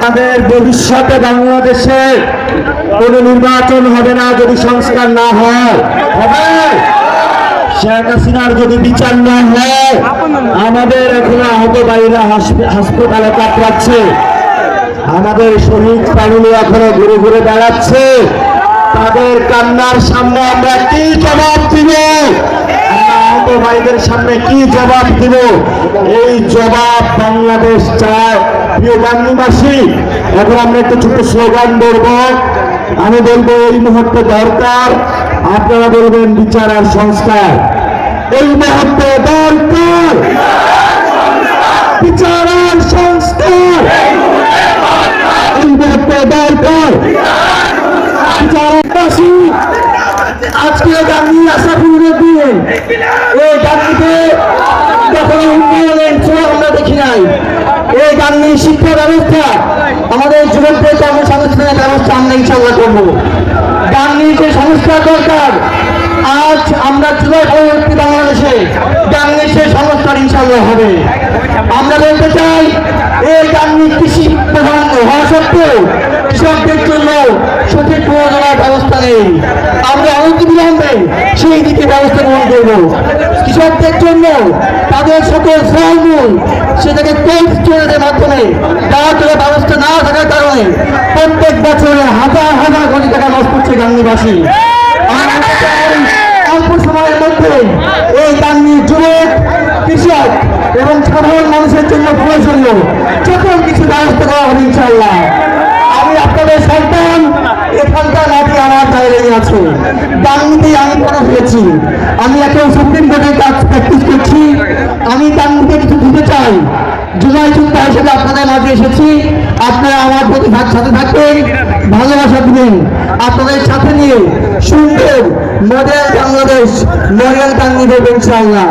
আমাদের ভবিষ্যতে বাংলাদেশে কোনো নির্বাচন হবে না যদি সংস্কার না হয়, হবে শেখ হাসিনার যদি বিচার না হয়। আমাদের এখনো আহত ভাইরা হাসপাতালে কাতরাচ্ছে, আমাদের শহীদ ফ্যামিলি এখনো ঘুরে ঘুরে বেড়াচ্ছে। তাদের কান্নার সামনে আমরা কি জবাব দিব? আহত ভাইদের সামনে কি জবাব দিব? এই জবাব বাংলাদেশ চায়। প্রিয় বাংলাবাসী, এখন আমরা একটা ছোট্ট স্লোগান বলবো। আমি বলবো এই মুহূর্তে দরকার, আপনারা বলবেন বিচার আর সংস্কার। এই মুহূর্তে দরকার বিচার আর সংস্কার। এই মুহূর্তে দরকার বিচারবাসী। আজকে গান্ধী আশাপুরের দিয়ে এই গান্ধীতে কখনো উন্নয়নের ছোঁয়া আমরা দেখি নাই। এই গান্ধী শিক্ষা ব্যবস্থা, আমাদের যুবকদের কর্মসংস্থানের ব্যবস্থা আমরা ইনশাল্লাহ করবো। গান্ধীর যে সংস্কার দরকার, আজ আমরা চুলাই পরবর্তী বাংলাদেশে গান্ধীর সে সংস্কার ইনশাল্লাহ হবে। আমরা বলতে চাই, এই গান্ধী কৃষি প্রধান হওয়া সত্ত্বেও কৃষকদের জন্য সঠিক প্রয়োজনের ব্যবস্থা নেই। আমরা অনতিবিলম্বে সেই দিকে ব্যবস্থা গ্রহণ করব। কৃষকদের জন্য তাদের সকল ফলমূল সেটাকে কোল্ড স্টোরেজের মাধ্যমে দেওয়ার জন্য ব্যবস্থা না থাকার কারণে প্রত্যেক বছরে হাজার হাজার কোটি টাকা নষ্ট করছে গান্ধীবাসী। অল্প সময়ের মধ্যে এই গান্ধীর যুবক, কৃষক এবং সাধারণ মানুষের জন্য প্রয়োজনীয় সকল কিছু ব্যবস্থা করা হবে ইনশাল্লাহ। আমি আপনাদের সন্তান, এখানকার মাটি আমার জায়গায় আছে। গান্ধীতেই আমি পড়া হয়েছি। আমি এখন সুপ্রিম কোর্টের কাজ প্র্যাকটিস করছি। আমি গান্ধীতে কিছু দিতে চাই। জুলাই যোদ্ধা হিসেবে আপনাদের মাঝে এসেছি। আপনারা আমার প্রতি সাথে থাকবেন, ভালোবাসা দিবেন। আপনাদের সাথে নিয়ে সুন্দর মডেল বাংলাদেশ, মডেল গান্ধী দেবেন ইনশাআল্লাহ।